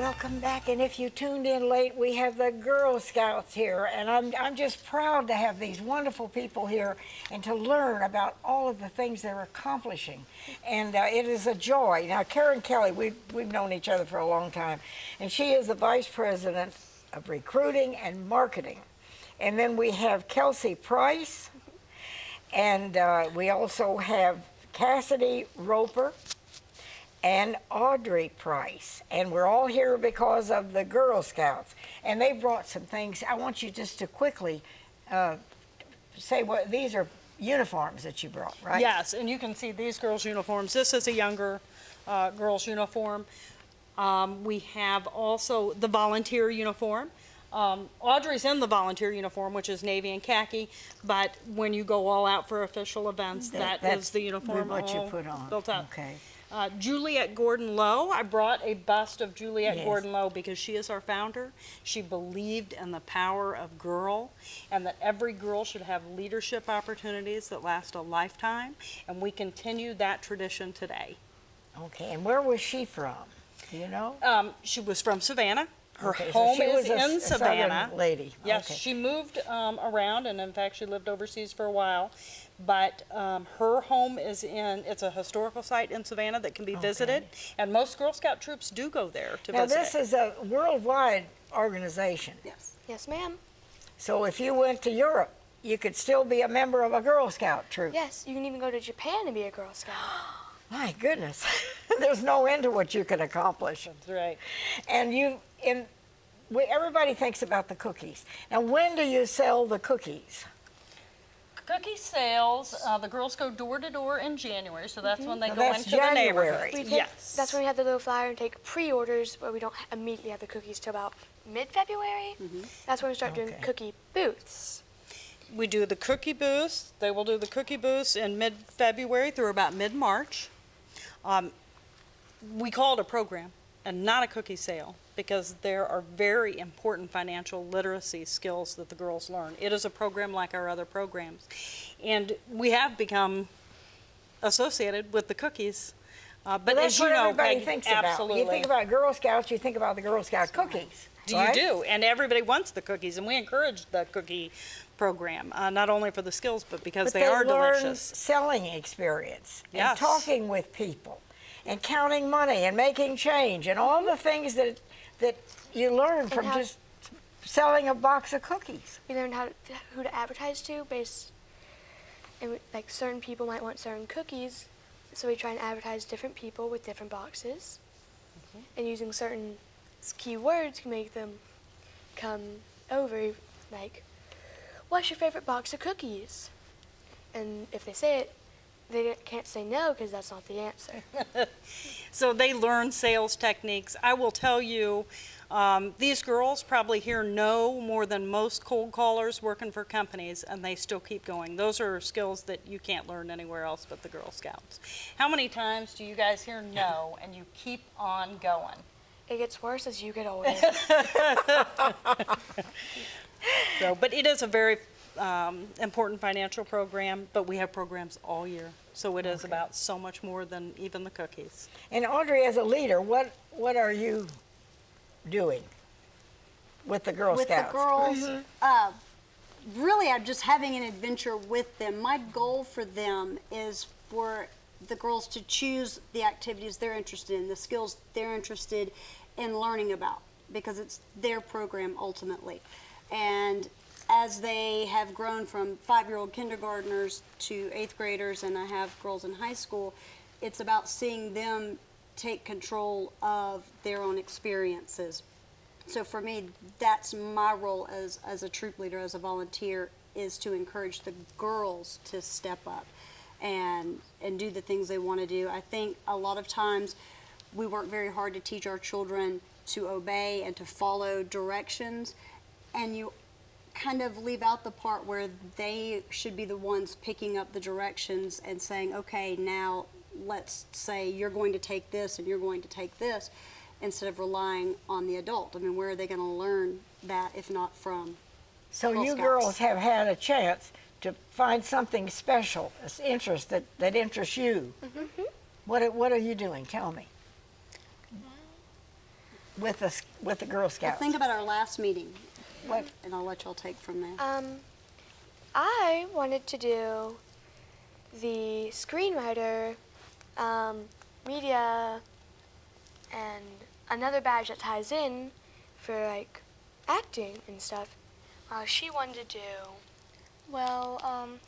Welcome back, and if you tuned in late, we have the Girl Scouts here, and I'm just proud to have these wonderful people here and to learn about all of the things they're accomplishing, and it is a joy. Now, Karen Kelly, we've known each other for a long time, and she is the Vice President of Recruiting and Marketing, and then we have Kelsey Price, and we also have Cassidy Roper, and Audrey Price, and we're all here because of the Girl Scouts, and they brought some things. I want you just to quickly say what these are. Uniforms that you brought, right? Yes, and you can see these girls' uniforms. This is a younger girl's uniform. We have also the volunteer uniform. Audrey's in the volunteer uniform, which is navy and khaki, but when you go all out for official events, that's is the uniform what all you put on. Built up. Okay. Juliet Gordon-Lowe, I brought a bust of Juliet Yes. Gordon-Lowe because she is our founder. She believed in the power of girl and that every girl should have leadership opportunities that last a lifetime, and we continue that tradition today. Okay, and where was she from? Do you know? She was from Savannah. Her Okay, so home she is was a in Savannah. Southern lady. Yes, Okay. she moved around, and in fact, she lived overseas for a while. But her home is it's a historical site in Savannah that can be visited, and most Girl Scout troops do go there to Now, visit. this is a worldwide organization. Yes. Yes, ma'am. So if you went to Europe, you could still be a member of a Girl Scout troop. Yes, you can even go to Japan and be a Girl Scout. My goodness, there's no end to what you can accomplish. That's right. And everybody thinks about the cookies. Now, when do you sell the cookies? Cookie sales, the girls go door to door in January, so that's when they So go that's into the January. neighborhood. Yes. That's when we have the little flyer and take pre-orders where we don't immediately have the cookies till about mid-February. That's when we start doing Okay. cookie booths. We do the cookie booths. They will do the cookie booths in mid-February through about mid-March. We call it a program and not a cookie sale because there are very important financial literacy skills that the girls learn. It is a program like our other programs. And we have become associated with the cookies. But Well, that's as you what know, everybody Peggy, thinks absolutely. about. You think about Girl Scouts, you think about the Girl Scout cookies. You do, and everybody wants the cookies, and we encourage the cookie program, not only for the skills, but because But they are learn delicious. selling experience and Yes. talking with people and counting money and making change and all the things that you learn from how- just selling a box of cookies. We learn who to advertise to like certain people might want certain cookies, so we try and advertise different people with different boxes, and using certain keywords can make them come over, like, what's your favorite box of cookies? And if they say it, they can't say no because that's not the answer. So they learn sales techniques. I will tell you, these girls probably hear no more than most cold callers working for companies, and they still keep going. Those are skills that you can't learn anywhere else but the Girl Scouts. How many times do you guys hear no and you keep on going? It gets worse as you get older. So, but it is a very important financial program, but we have programs all year. So it is about so much more than even the cookies. And Audrey, as a leader, what are you doing with the Girl With Scouts? the girls, really, I'm just having an adventure with them. My goal for them is for the girls to choose the activities they're interested in, the skills they're interested in learning about, because it's their program ultimately. And as they have grown from 5-year-old kindergartners to 8th graders, and I have girls in high school, it's about seeing them take control of their own experiences. So for me, that's my role as a troop leader, as a volunteer, is to encourage the girls to step up and do the things they want to do. I think a lot of times we work very hard to teach our children to obey and to follow directions, and you kind of leave out the part where they should be the ones picking up the directions and saying, okay, now let's say you're going to take this and you're going to take this, instead of relying on the adult. I mean, where are they going to learn that if not from So Girl you Scouts? girls have had a chance to find something special, an interest that interests you. What are you doing? Tell me. with the Girl Well, Scouts? think about our last meeting, What? and I'll let y'all take from there. I wanted to do the screenwriter, media, and another badge that ties in for like acting and stuff. She wanted to do. Well,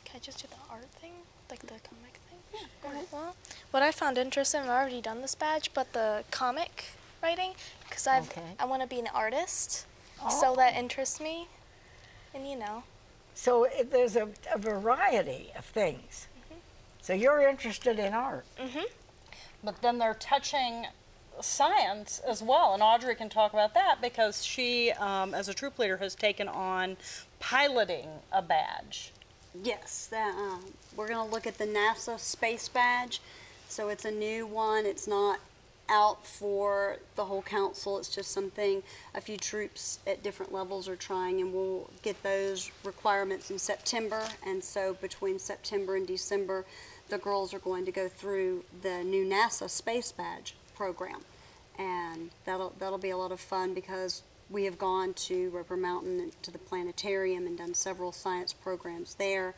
can I just do the art thing? Like the comic thing? Yeah, go ahead. Well, what I found interesting, I've already done this badge, but the comic writing, because I want to be an artist, so that interests me, and you know. So there's a variety of things. So you're interested in art. But then they're touching science as well, and Audrey can talk about that because she, as a troop leader, has taken on piloting a badge. Yes, we're going to look at the NASA Space Badge. So it's a new one. It's not out for the whole council. It's just something a few troops at different levels are trying, and we'll get those requirements in September. And so between September and December, the girls are going to go through the new NASA Space Badge program. And that'll be a lot of fun because we have gone to Roper Mountain and to the planetarium and done several science programs there.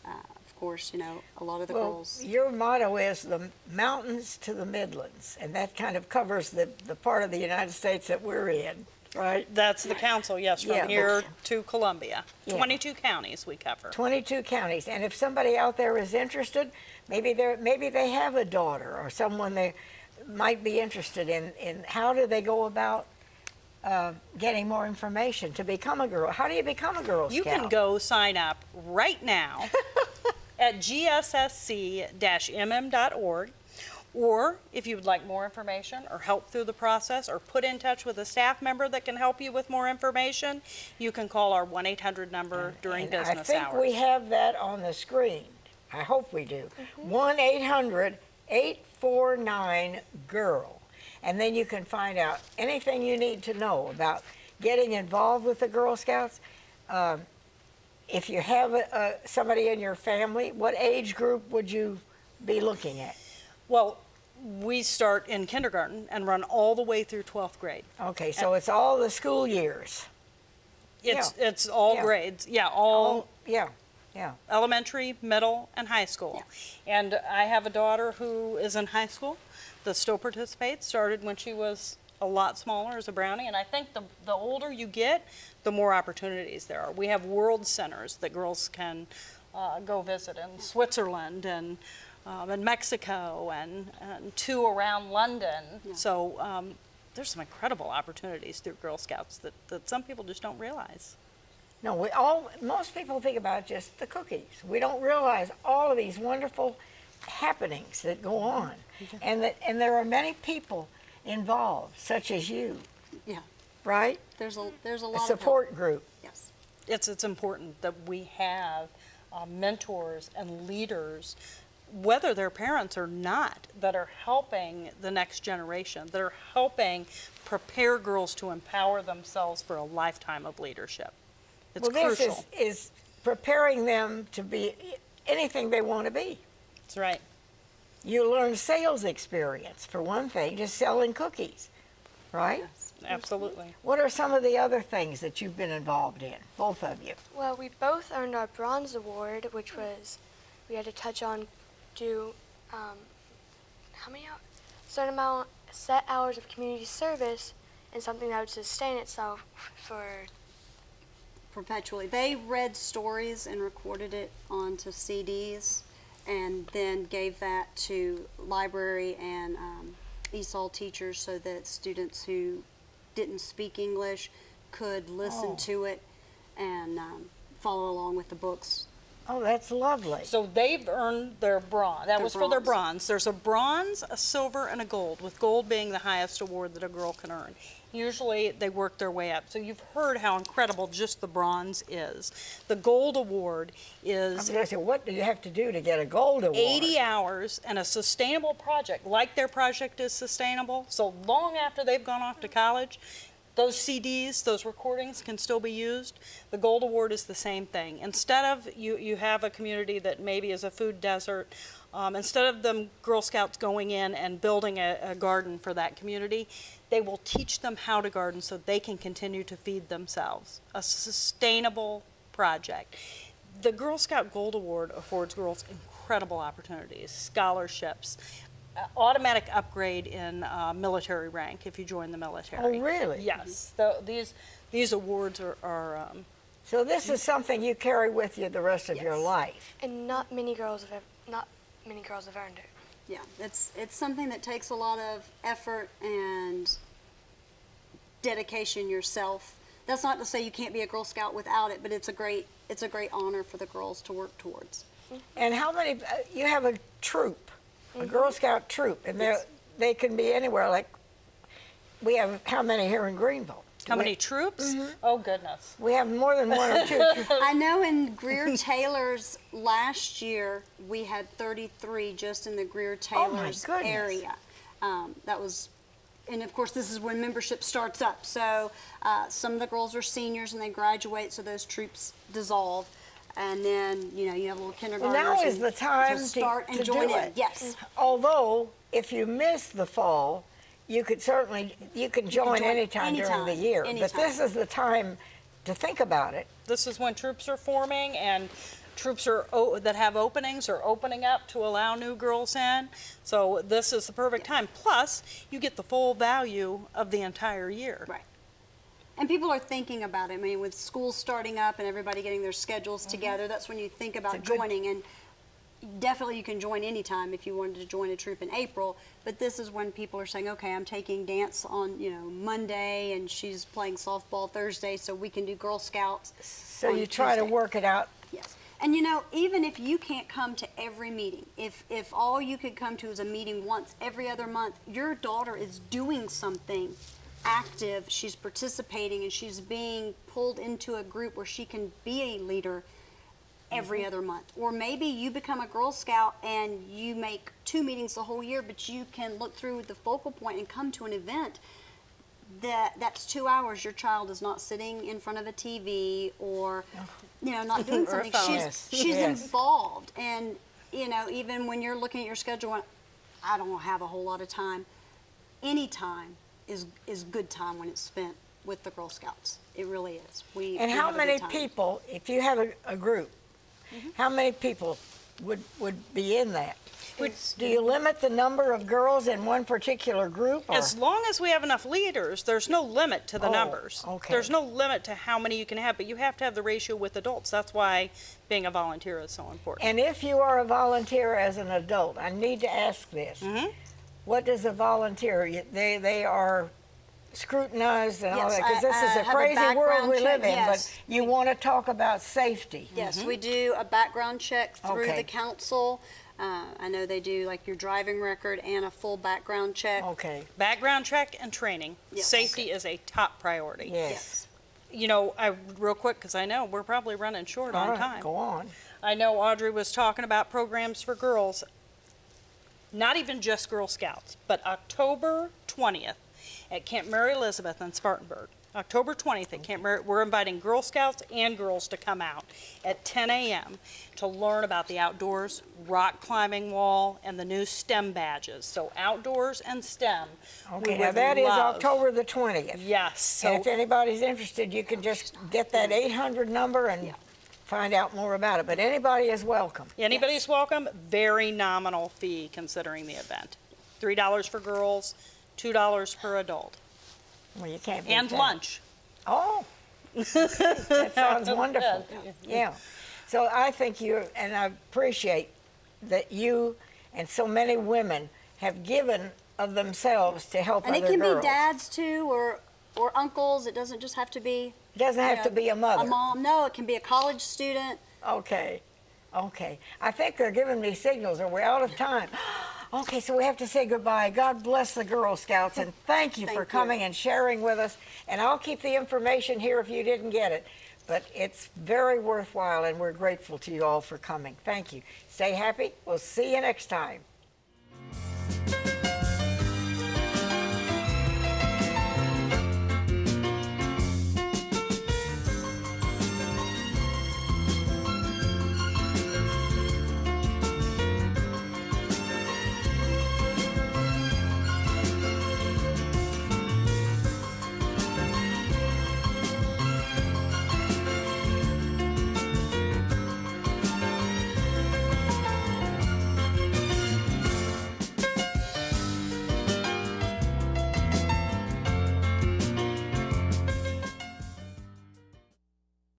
Of course, you know, a lot of the girls. Your motto is the mountains to the Midlands, and that kind of covers the part of the United States that we're in, right? That's the council, yes, from Yeah, here to Columbia. Yeah. 22 counties we cover. 22 counties, and if somebody out there is interested, maybe they have a daughter or someone they might be interested in how do they go about getting more information to become a girl? How do you become a Girl Scout? You can go sign up right now at gssc-mm.org, or if you would like more information or help through the process or put in touch with a staff member that can help you with more information, you can call our 1-800 number during And business I think hours. we have that on the screen. I hope we do. 1-800-849-GIRL. And then you can find out anything you need to know about getting involved with the Girl Scouts. If you have somebody in your family, what age group would you be looking at? Well, we start in kindergarten and run all the way through 12th grade. Okay, so it's all the school years. It's all Yeah. grades. Yeah, all Yeah. elementary, middle, and high school. And I have a daughter who is in high school that still participates, started when she was a lot smaller as a brownie, and I think the older you get, the more opportunities there are. We have world centers that girls can go visit in Switzerland and in Mexico and two around London. So there's some incredible opportunities through Girl Scouts that some people just don't realize. No, most people think about just the cookies. We don't realize all of these wonderful happenings that go on, and there are many people involved, such as you. Yeah. Right? There's a A lot support group. of help. Yes. It's important that we have mentors and leaders, whether they're parents or not, that are helping the next generation, that are helping prepare girls to empower themselves for a lifetime of leadership. It's crucial. This is preparing them to be anything they want to be. That's right. You learn sales experience, for one thing, just selling cookies, right? Yes. Absolutely. What are some of the other things that you've been involved in, both of you? Well, we both earned our bronze award, which was we had to do how many hours? Certain amount set hours of community service and something that would sustain itself for. Perpetually. They read stories and recorded it onto CDs and then gave that to library and ESOL teachers so that students who didn't speak English could listen to it and follow along with the books. Oh, that's lovely. So they've earned their bronze. That Their was for their bronze. bronze. There's a bronze, a silver, and a gold, with gold being the highest award that a girl can earn. Usually they work their way up. So you've heard how incredible just the bronze is. The gold award I is was going to say, what do you have to do to get a gold award? 80 hours and a sustainable project, like their project is sustainable. So long after they've gone off to college, those CDs, those recordings can still be used. The Gold Award is the same thing. Instead of, you have a community that maybe is a food desert, instead of them Girl Scouts going in and building a garden for that community, they will teach them how to garden so they can continue to feed themselves. A sustainable project. The Girl Scout Gold Award affords girls incredible opportunities, scholarships, automatic upgrade in military rank if you join the military. Oh, really? Yes. These awards are So this is something you carry with you the rest of your Yes. life. And not many girls have earned it. Yeah, it's something that takes a lot of effort and dedication yourself. That's not to say you can't be a Girl Scout without it, but it's a great honor for the girls to work towards. And how many, you have a troop, a Girl Scout troop, and they can be anywhere, like, we have how many here in Greenville? how many troops? Oh, goodness. We have more than one or two. I know in Greer Taylor's last year, we had 33 just in the Greer Taylor's goodness. area. That was, and of course, this is when membership starts up. So some of the girls are seniors and they graduate, so those troops dissolve. And then, you have little kindergartners. Now is and the time to start to and join do in. it. Yes. Although, if you miss the fall, you can join join anytime during the year. But anytime. this is the time to think about it. This is when troops are forming and troops that have openings are opening up to allow new girls in. So this is the perfect time. Plus, you get the full value of the entire year. Right. And people are thinking about it. I mean, with schools starting up and everybody getting their schedules together, that's when you think about It's a good- joining. And definitely you can join anytime if you wanted to join a troop in April. But this is when people are saying, okay, I'm taking dance on, Monday, and she's playing softball Thursday, so we can do Girl Scouts. So on you try to Tuesday. work it out. Yes. And even if you can't come to every meeting, if all you could come to is a meeting once every other month, your daughter is doing something active, she's participating, and she's being pulled into a group where she can be a leader every other month. Or maybe you become a Girl Scout and you make 2 meetings the whole year, but you can look through the focal point and come to an event that's 2 hours. Your child is not sitting in front of a TV or, not doing Or a something. phone. She's Yes. involved. And, even when you're looking at your schedule, I don't have a whole lot of time. Any time is good time when it's spent with the Girl Scouts. It really is. And we how have a many good time. people, if you have a group, how many people would be in that? Do you limit the number of girls in one particular group? Or? As long as we have enough leaders, there's no limit to the Oh, numbers. okay. There's no limit to how many you can have, but you have to have the ratio with adults. That's why being a volunteer is so important. And if you are a volunteer as an adult, I need to ask this. What does a volunteer, they are scrutinized and all Yes, that, because this I is a have a crazy world background we live check, in, yes. but you want to talk about safety. Yes, we do a background check through Okay. the council. I know they do like your driving record and a full background check. Okay, Background check and training. Yes. Safety is a top priority. yes. Real quick, because I know we're probably running short All on right, time. go on. I know Audrey was talking about programs for girls, not even just Girl Scouts, but October 20th at Camp Mary Elizabeth in Spartanburg. October 20th at Camp Mary, we're inviting Girl Scouts and girls to come out at 10 a.m. to learn about the outdoors, rock climbing wall, and the new STEM badges. So outdoors and STEM. we Okay, now would that is love. October the 20th. Yes. And So if anybody's interested, you can just get that 800 number and find out more about it. But anybody is welcome. anybody's welcome. Very nominal fee considering the event. $3 for girls, $2 per adult. Well, you can't beat And that. lunch. Oh, that sounds wonderful. Yeah. So I think and I appreciate that you and so many women have given of themselves to help And other it can girls. be dads too, or uncles. It doesn't just have to be. It doesn't have to be a mother. A mom. No, it can be a college student. Okay. Okay. I think they're giving me signals. Are we out of time? Okay, so we have to say goodbye. God bless the Girl Scouts, and thank you for Thank you. coming and sharing with us. And I'll keep the information here if you didn't get it. But it's very worthwhile, and we're grateful to you all for coming. Thank you. Stay happy. We'll see you next time.